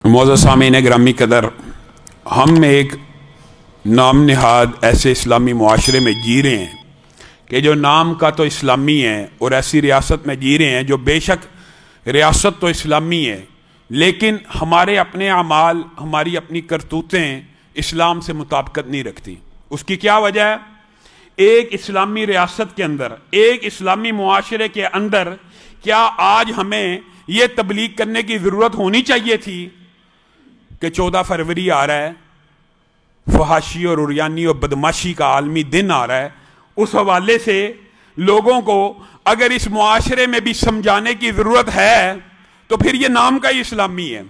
معزز سامعین گرامی قدر، ہم ایک نام نہاد ایسے اسلامی معاشرے میں جی رہے ہیں کہ جو نام کا تو اسلامی ہے اور ایسی ریاست میں جی رہے ہیں جو بے شک ریاست تو اسلامی ہے، لیکن ہمارے اپنے اعمال، ہماری اپنی کرتوتیں اسلام سے مطابقت نہیں رکھتی۔ اس کی کیا وجہ ہے؟ ایک اسلامی ریاست کے اندر، ایک اسلامی معاشرے کے اندر کیا آج ہمیں یہ تبلیغ کرنے کی ضرورت ہونی چاہیے تھی کہ 14 فروری آ رہا ہے، فحاشی اور عریانی اور بدماشی کا عالمی دن آ رہا ہے؟ اس حوالے سے لوگوں کو اگر اس معاشرے میں بھی سمجھانے کی ضرورت ہے تو پھر یہ نام کا ہی اسلامی ہے۔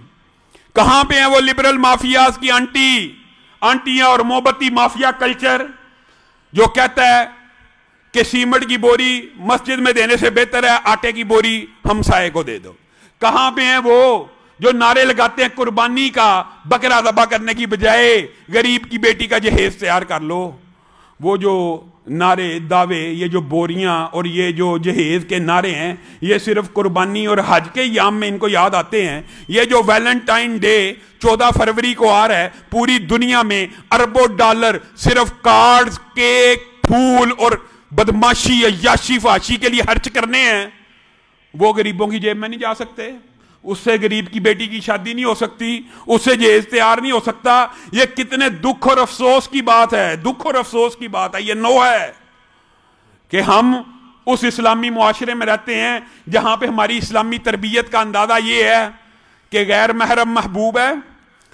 کہاں پہ ہیں وہ لبرل مافیاز کی آنٹیاں اور محبتی مافیا کلچر جو کہتا ہے کہ سیمنٹ کی بوری مسجد میں دینے سے بہتر ہے آٹے کی بوری ہمسائے کو دے دو؟ کہاں پہ ہیں وہ جو نعرے لگاتے ہیں قربانی کا، بکرا ذبح کرنے کی بجائے غریب کی بیٹی کا جہیز تیار کر لو؟ وہ جو نعرے، دعوے، یہ جو بوریاں اور یہ جو جہیز کے نعرے ہیں، یہ صرف قربانی اور حج کے ایام میں ان کو یاد آتے ہیں۔ یہ جو ویلنٹائن ڈے 14 فروری کو آ رہا ہے، پوری دنیا میں اربوں ڈالر صرف کارڈز، کیک، پھول اور بدماشی، عیاشی، فحاشی کے لیے خرچ کرنے ہیں۔ وہ غریبوں کی جیب میں نہیں جا سکتے، اس سے غریب کی بیٹی کی شادی نہیں ہو سکتی، اس سے جہیز تیار نہیں ہو سکتا۔ یہ کتنے دکھ اور افسوس کی بات ہے، دکھ اور افسوس کی بات ہے، یہ نو ہے کہ ہم اس اسلامی معاشرے میں رہتے ہیں جہاں پہ ہماری اسلامی تربیت کا اندازہ یہ ہے کہ غیر محرم محبوب ہے،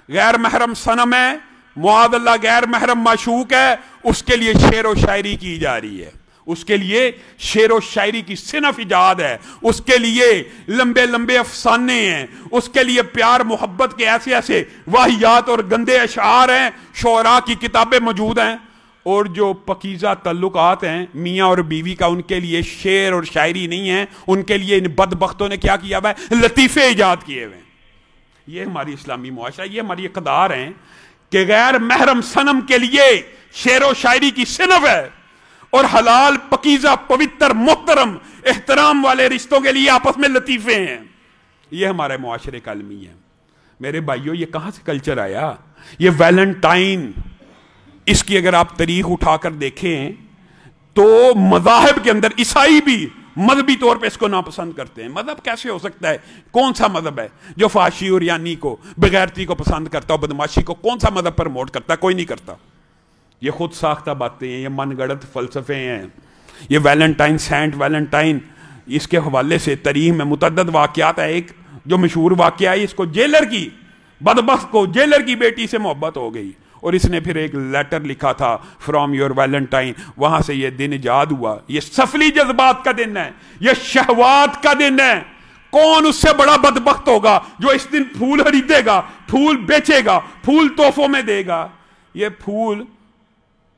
غیر محرم صنم ہے، معاذ اللہ غیر محرم معشوق ہے، اس کے لیے شعر و شاعری کی جا رہی ہے، اس کے لیے شعر و شاعری کی صنف ایجاد ہے، اس کے لیے لمبے لمبے افسانے ہیں، اس کے لیے پیار محبت کے ایسے ایسے واہیات اور گندے اشعار ہیں، شعراء کی کتابیں موجود ہیں، اور جو پکیزہ تعلقات ہیں میاں اور بیوی کا، ان کے لیے شعر اور شاعری نہیں ہے، ان کے لیے ان بدبختوں نے کیا کیا ہوا ہے؟ لطیفے ایجاد کیے ہوئے ہیں۔ یہ ہماری اسلامی معاشرہ، یہ ہماری اقدار ہیں کہ غیر محرم صنم کے لیے شعر و شاعری کی صنف ہے، اور حلال پکیزہ پوتر محترم احترام والے رشتوں کے لیے آپس میں لطیفے ہیں۔ یہ ہمارے معاشرے کا المی ہے۔ میرے بھائیوں، یہ کہاں سے کلچر آیا؟ یہ ویلنٹائن، اس کی اگر آپ تاریخ اٹھا کر دیکھیں تو مذاہب کے اندر عیسائی بھی مذہبی طور پہ اس کو ناپسند کرتے ہیں۔ مذہب کیسے ہو سکتا ہے؟ کون سا مذہب ہے جو فحاشی اور عریانی کو، بغیرتی کو پسند کرتا ہو، بدماشی کو؟ کون سا مذہب پروموٹ کرتا ہے؟ کوئی نہیں کرتا۔ یہ خود ساختہ باتیں ہیں، یہ من گڑت فلسفے ہیں۔ یہ ویلنٹائن، سینٹ ویلنٹائن، اس کے حوالے سے تاریخ میں متعدد واقعات ہے۔ ایک جو مشہور واقعہ ہے، اس کو جیلر کی، بدبخت کو جیلر کی بیٹی سے محبت ہو گئی اور اس نے پھر ایک لیٹر لکھا تھا، فرام یور ویلنٹائن، وہاں سے یہ دن ایجاد ہوا۔ یہ سفلی جذبات کا دن ہے، یہ شہوات کا دن ہے۔ کون اس سے بڑا بدبخت ہوگا جو اس دن پھول خریدے گا، پھول بیچے گا، پھول تحفوں میں دے گا؟ یہ پھول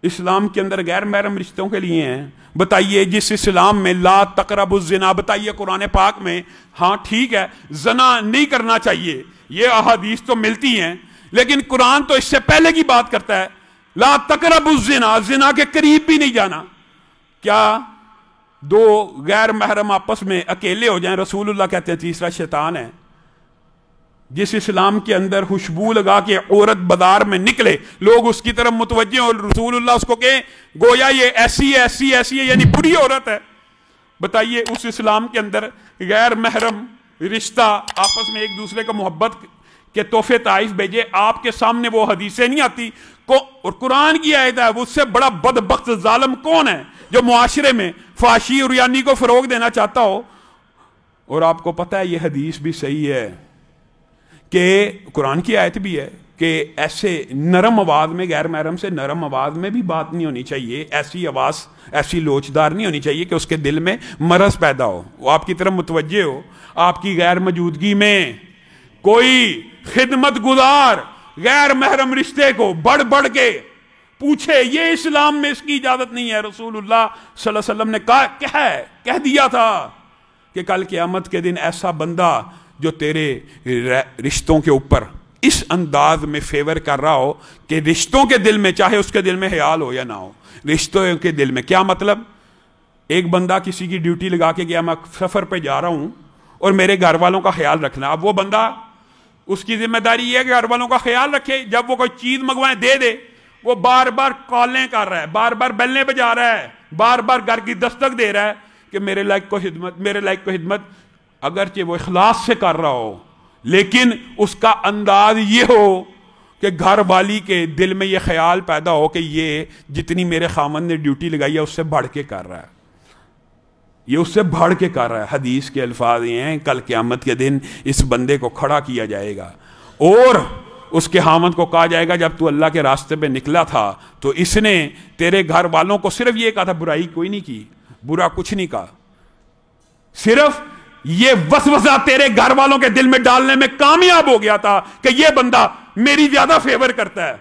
اسلام کے اندر غیر محرم رشتوں کے لیے ہیں۔ بتائیے، جس اسلام میں لا تقربوا الزنا، بتائیے قرآن پاک میں، ہاں ٹھیک ہے زنا نہیں کرنا چاہیے، یہ احادیث تو ملتی ہیں، لیکن قرآن تو اس سے پہلے کی بات کرتا ہے، لا تقربوا الزنا، زنا کے قریب بھی نہیں جانا۔ کیا دو غیر محرم آپس میں اکیلے ہو جائیں؟ رسول اللہ کہتے ہیں تیسرا شیطان ہے۔ جس اسلام کے اندر خوشبو لگا کے عورت بازار میں نکلے، لوگ اس کی طرف متوجہ اور رسول اللہ اس کو کہیں گویا یہ ایسی ایسی ایسی ہے، یعنی بری عورت ہے۔ بتائیے، اس اسلام کے اندر غیر محرم رشتہ آپس میں ایک دوسرے کو محبت کے تحفے تحائف بھیجے، آپ کے سامنے وہ حدیثیں نہیں آتی اور قرآن کی آیت ہے؟ اس سے بڑا بدبخت ظالم کون ہے جو معاشرے میں فحاشی اور عریانی کو فروغ دینا چاہتا ہو؟ اور آپ کو پتہ ہے یہ حدیث بھی صحیح ہے کہ قرآن کی آیت بھی ہے کہ ایسے نرم آواز میں، غیر محرم سے نرم آواز میں بھی بات نہیں ہونی چاہیے، ایسی آواز ایسی لوچدار نہیں ہونی چاہیے کہ اس کے دل میں مرض پیدا ہو، وہ آپ کی طرف متوجہ ہو۔ آپ کی غیر موجودگی میں کوئی خدمت گزار غیر محرم رشتے کو بڑھ بڑھ کے پوچھے، یہ اسلام میں اس کی اجازت نہیں ہے۔ رسول اللہ صلی اللہ علیہ وسلم نے کہہ دیا تھا کہ کل قیامت کے دن ایسا بندہ جو تیرے رشتوں کے اوپر اس انداز میں فیور کر رہا ہو کہ رشتوں کے دل میں، چاہے اس کے دل میں خیال ہو یا نہ ہو، رشتوں کے دل میں کیا مطلب؟ ایک بندہ کسی کی ڈیوٹی لگا کے گیا، میں سفر پہ جا رہا ہوں اور میرے گھر والوں کا خیال رکھنا۔ اب وہ بندہ اس کی ذمہ داری یہ ہے کہ گھر والوں کا خیال رکھے، جب وہ کوئی چیز منگوائیں دے دے، وہ بار بار کالیں کر رہا ہے، بار بار بیلیں بجا رہا ہے، بار بار گھر کی دستک دے رہا ہے کہ میرے لائق کو خدمت، میرے لائق کو خدمت، اگرچہ وہ اخلاص سے کر رہا ہو لیکن اس کا انداز یہ ہو کہ گھر والی کے دل میں یہ خیال پیدا ہو کہ یہ جتنی میرے خامن نے ڈیوٹی لگائی ہے اس سے بڑھ کے کر رہا ہے، یہ اس سے بڑھ کے کر رہا ہے۔ حدیث کے الفاظ یہ ہیں، کل قیامت کے دن اس بندے کو کھڑا کیا جائے گا اور اس کے خامن کو کہا جائے گا جب تو اللہ کے راستے پہ نکلا تھا تو اس نے تیرے گھر والوں کو صرف یہ کہا تھا، برائی کوئی نہیں کی، برا کچھ نہیں کہا، صرف یہ وسوسہ تیرے گھر والوں کے دل میں ڈالنے میں کامیاب ہو گیا تھا کہ یہ بندہ میری زیادہ فیور کرتا ہے،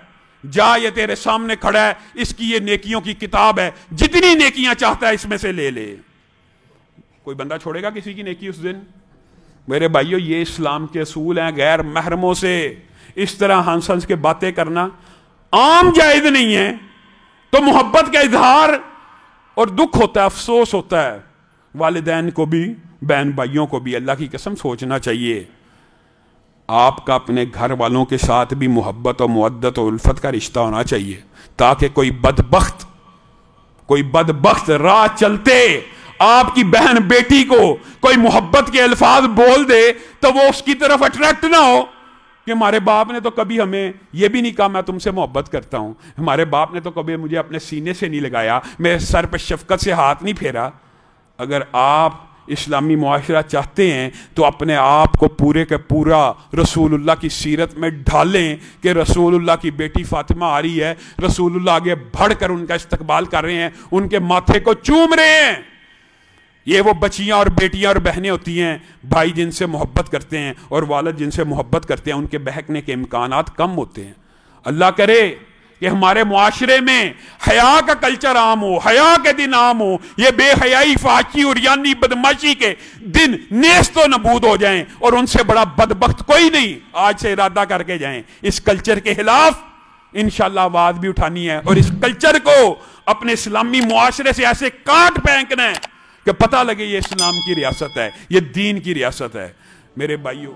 جا یہ تیرے سامنے کھڑا ہے، اس کی یہ نیکیوں کی کتاب ہے، جتنی نیکیاں چاہتا ہے اس میں سے لے لے۔ کوئی بندہ چھوڑے گا کسی کی نیکی اس دن؟ میرے بھائیو، یہ اسلام کے اصول ہیں۔ غیر محرموں سے اس طرح ہنس ہنس کے باتیں کرنا عام جائز نہیں ہے، تو محبت کا اظہار اور دکھ ہوتا ہے، افسوس ہوتا ہے۔ والدین کو بھی، بہن بھائیوں کو بھی اللہ کی قسم سوچنا چاہیے، آپ کا اپنے گھر والوں کے ساتھ بھی محبت اور مودت اور الفت کا رشتہ ہونا چاہیے، تاکہ کوئی بدبخت راہ چلتے آپ کی بہن بیٹی کو کوئی محبت کے الفاظ بول دے تو وہ اس کی طرف اٹریکٹ نہ ہو کہ ہمارے باپ نے تو کبھی ہمیں یہ بھی نہیں کہا میں تم سے محبت کرتا ہوں، ہمارے باپ نے تو کبھی مجھے اپنے سینے سے نہیں لگایا، میرے سر پہ شفقت سے ہاتھ نہیں پھیرا۔ اگر آپ اسلامی معاشرہ چاہتے ہیں تو اپنے آپ کو پورے کے پورا رسول اللہ کی سیرت میں ڈھالیں کہ رسول اللہ کی بیٹی فاطمہ آ رہی ہے، رسول اللہ آگے بڑھ کر ان کا استقبال کر رہے ہیں، ان کے ماتھے کو چوم رہے ہیں۔ یہ وہ بچیاں اور بیٹیاں اور بہنیں ہوتی ہیں، بھائی جن سے محبت کرتے ہیں اور والد جن سے محبت کرتے ہیں، ان کے بہکنے کے امکانات کم ہوتے ہیں۔ اللہ کرے کہ ہمارے معاشرے میں حیا کا کلچر عام ہو، حیا کے دن عام ہو، یہ بے حیائی، فحاشی، عریانی، بدماشی کے دن نیست و نبود ہو جائیں، اور ان سے بڑا بدبخت کوئی نہیں۔ آج سے ارادہ کر کے جائیں، اس کلچر کے خلاف انشاءاللہ آواز بھی اٹھانی ہے، اور اس کلچر کو اپنے اسلامی معاشرے سے ایسے کاٹ پھینکنا ہے کہ پتہ لگے یہ اسلام کی ریاست ہے، یہ دین کی ریاست ہے۔ میرے بھائیوں،